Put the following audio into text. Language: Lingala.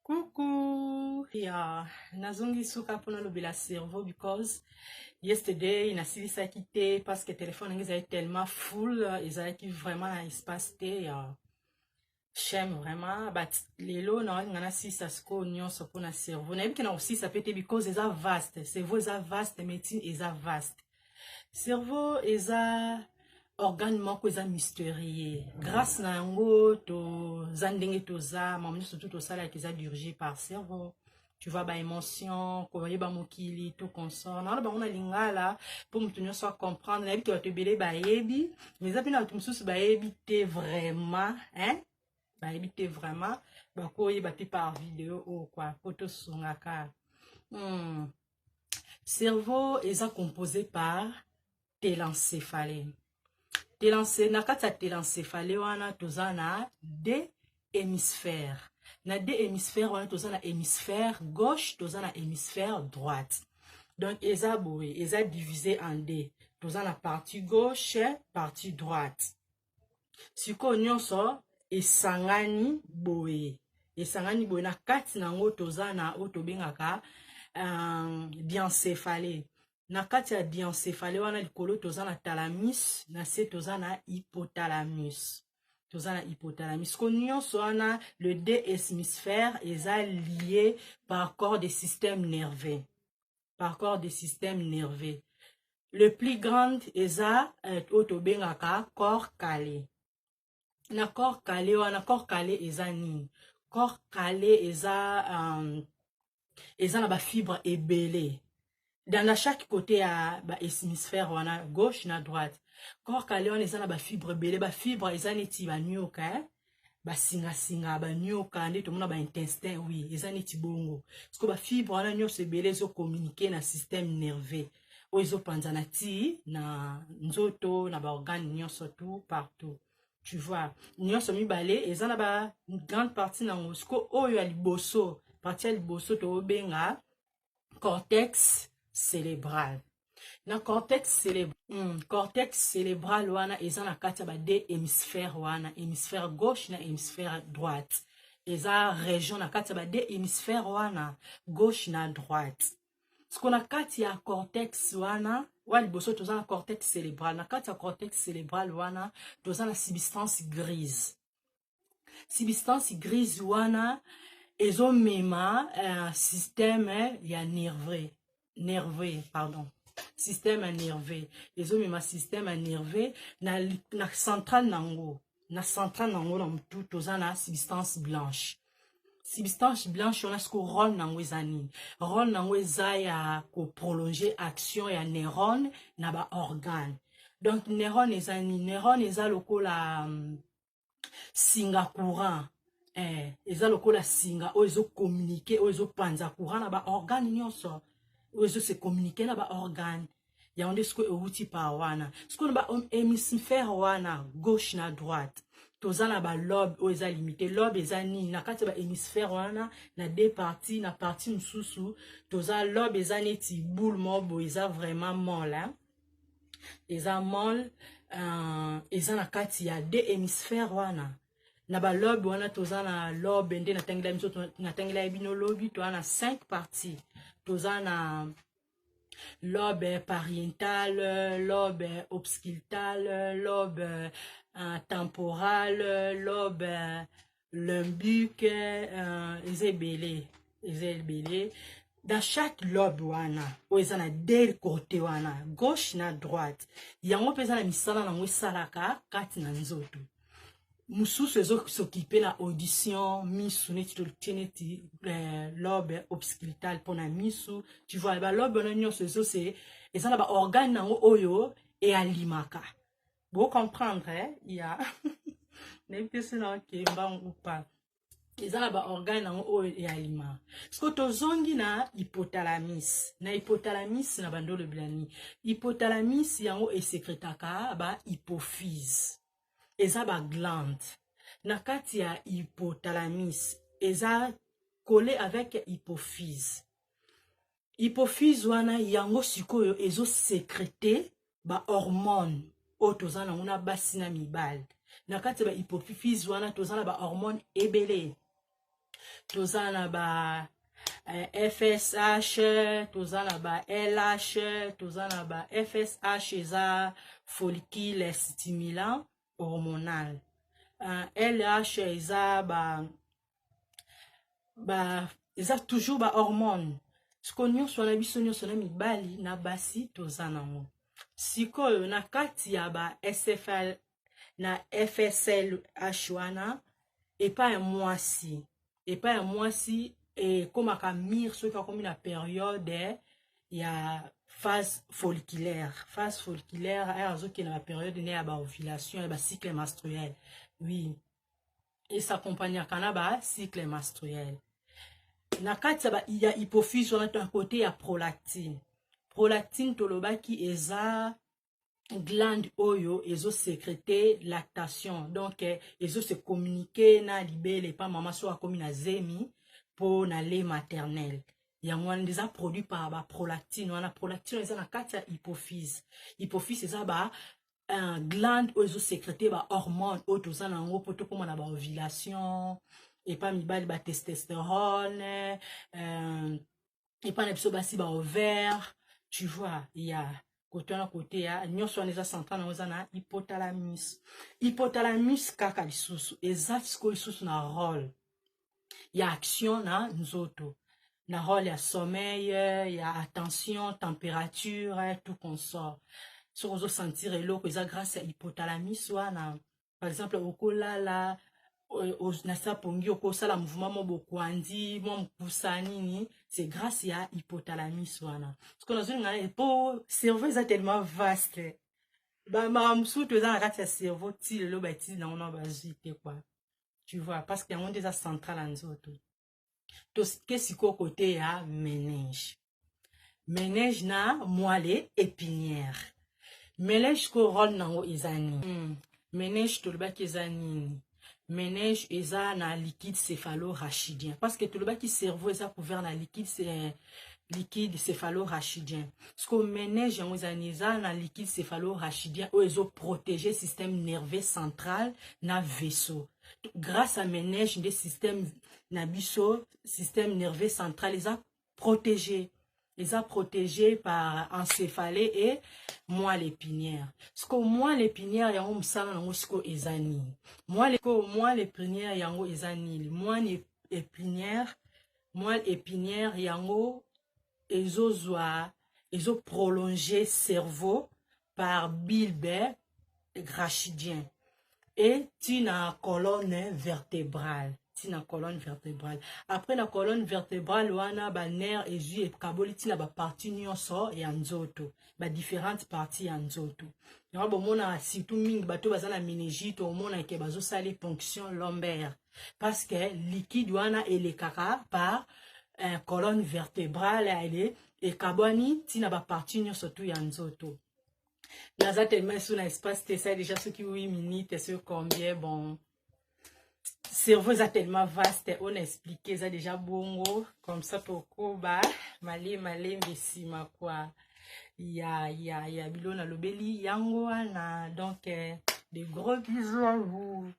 Coucou, yeah, nazongi suka pona lobela cerveau because yesterday inasilisa kite parce que téléphone ngi est tellement full, ezalaki vraiment na espace te ya shame vraiment but lelo na ngana sisa sko nyonso pona cerveau na yebiki na osisa pete because eza vaste, cerveau eza vaste, médecine eza vaste. Cerveau eza organe moko eza mystérieux. Grâce na yango to zandenge toza, mamoni surtout to sala ki eza dirigé par cerveau. Tu vois ba émotion, ko yeba mokili to consort. Na ba ona lingala pour mutu nyonso comprendre na yebi to belé ba yebi, mais ça pina to mususu ba yebi te vraiment, hein? Ba yebi te vraiment, ba ko yeba te par vidéo ou quoi, photo sungaka. Cerveau eza composé par télencéphalée. Nakati télencéphalée wana toza na deux hémisphères. Na deux hémisphères wana toza na hémisphère gauche, toza na hémisphère droite. Donc eza boye, eza divisé en deux. Toza na partie gauche, partie droite. Siko nyonso esangani boye. Esangani boye na kati nango toza na otobengaka diencéphalée. Na kati ya diencéphalée wana likolo toza na thalamus, na se toza na hypothalamus. Toza na hypothalamus. Ko nyonso wana le deux hémisphères eza lié par corps de système nerveux. Par corps de système nerveux. Le plus grand eza otobengaka corps calé. Na corps calé wana corps calé eza nini? Corps calé eza na ba fibre ebelé. Dans chaque côté à ba hémisphère wana gauche na droite. Corps calé on eza na ba fibre ebelé, ba fibre eza neti ba nyoka, ba singa ba nyoka nde to mona ba intestin, oui, eza neti bongo. Parce que ba fibre wana nyonso ebelé zo communiquer na système nerveux. O ezo panzana ti na nzoto na ba organes nyonso tout partout. Tu vois, nyonso mibale eza na ba grande partie na ngosko oyo ya liboso, partie ya liboso to benga cortex cérébral. Na cortex cérébral wana eza na kati ya ba deux hémisphères wana, hémisphère gauche na hémisphère droite. Eza région na kati ya ba deux hémisphères wana, gauche na droite. Siko na kati ya cortex wana, wali boso toza na cortex cérébral. Na kati ya cortex cérébral wana, toza na substance grise. Substance grise wana ezo mema système ya nerveux, pardon. Système nerveux. Ezo mema système nerveux na centrale nango. Na centrale nango na mutu toza na substance blanche. Substance blanche on a ce que rôle nango ezani. Rôle nango eza ya ko prolonger action ya neurone na ba organe. Donc neurone ezani, neurone eza lokola singa courant. Eza lokola singa o ezo communiquer, o ezo panza courant na ba organe nyonso. O ezo se communiquer na ba organe. Ya onde sko euti pa wana. Sko na ba hémisphère wana gauche na droite. Toza na ba lobe o eza limité. Lobe eza nini na kati ba hémisphère wana na deux parties, na partie msusu toza lobe eza neti boule mobo eza vraiment molle, hein? Eza molle, eza na kati ya deux hémisphères wana. Na ba lobe wana toza na lobe nde na tangela ebino lobi to na 5 parties. Toza na lobe pariétal, lobe obscutal, lobe temporal, lobe limbique, ezebele. Dans chaque lobe wana, o eza na deux côtés wana, gauche na droite. Yango pesa na misala na mwesalaka kati na nzoto. Mususu ezo s'occuper na audition, misu neti to teneti lobe obscutal pona misu. Tu vois ba lobe na nyonso ezo se eza na ba organe nango oyo e alimaka. Vous comprendre, hein? Ya. N'importe na kemba ou pas. Eza na ba organe nango oyo e alima. Sko to zongi na hypothalamus. Na hypothalamus na bandolo blani. Hypothalamus yango e secretaka ba hypophyse. Eza ba glande. Na kati ya hypothalamus, eza collé avec hypophyse. Hypophyse wana yango sikoyo ezo sécréter ba hormone. O toza na una basi na mibale. Na kati ba hypophyse wana toza na ba hormone ebele. tozana ba FSH, tozana ba LH, tozana ba FSH eza follicule stimulant hormonal. LH eza eza toujours ba hormone. Siko nyonso na biso nyonso na mibali na basi tozana ngo. Sikoyo na kati ya ba SFL na FSLH wana epa ya mwasi ekomaka mire soki akomi na periode ya phase folliculaire azokende na periode ne ya baovulation ya bacycle menstruel. Oui, esakompagnaka na bacycle menstruel. Na kati ya hypophyse wana to côté ya prolactine tolobaki eza glande oyo ezo sécréter lactation, donc ezo se communiquer na libele pa mama so akomi na zemi po na lait maternel. Yango wana eza produit par ba prolactine wana. Prolactine eza na kati ya hypophyse eza glande oyo ezo sécréter ba hormone oyo toza nango po tokoma na ba ovulation epa mibali ba testostérone epa na biso basi ba ovaire, tu vois. Ya côté na côté ya nyonso wana eza central nango eza na hypothalamus kaka lisusu eza sikoyo lisusu na rôle ya action na nzoto, na rôle ya sommeil, ya attention, température, tout consort. Soki ozo sentir eloko eza grâce ya hypothalamus wana. Par exemple okolala nasa pongi okosala mouvement mo bokwandi mo mpusa nini, c'est grâce ya hypothalamus wana. Parce que nazo ngana po cerveau eza tellement vaste. Ba mamsuto eza na kati ya cerveau ti lelo ba ti na ona bazite quoi. Tu vois, parce que yango eza central en nzoto. To kesi ko côté ya ménage na moelle épinière. Ménage ko rôle nango ezani. Ménage tolobaki ezani. Ménage eza na liquide céphalo-rachidien. Parce que tolobaki cerveau eza couvert na liquide céphalo-rachidien. Ce que ménage yango eza na liquide céphalo-rachidien o ezo protéger système nerveux central na vaisseau. Grâce à ménage des systèmes nabiso, système nerveux central eza protégé. Par encéphalée et moelle épinière. Ce que moelle épinière yango msala nango siko ezani. Moelle épinière yango ezani. Moelle épinière yango ezo prolonger cerveau par bulbe rachidien et tina colonne vertébrale. Après la colonne vertébrale wana ba nerf ezu et kaboli tina ba partie nyonso ya nzoto, ba différentes parties ya nzoto. Yango bomona surtout mingi bato bazana méningite omona ke bazo sali ponction lombaire parce que liquide wana elekaka par colonne vertébrale ele et kaboni tina ba partie nyonso tu ya nzoto. Naza tellement sous l'espace ça déjà ce qui 8 minutes et ce combien bon. Cerveau est tellement vaste, on a expliqué ça déjà bongo, comme ça pour koba, malé mbesima quoi. Ya bilona lobeli yango na donc des gros bisous à vous.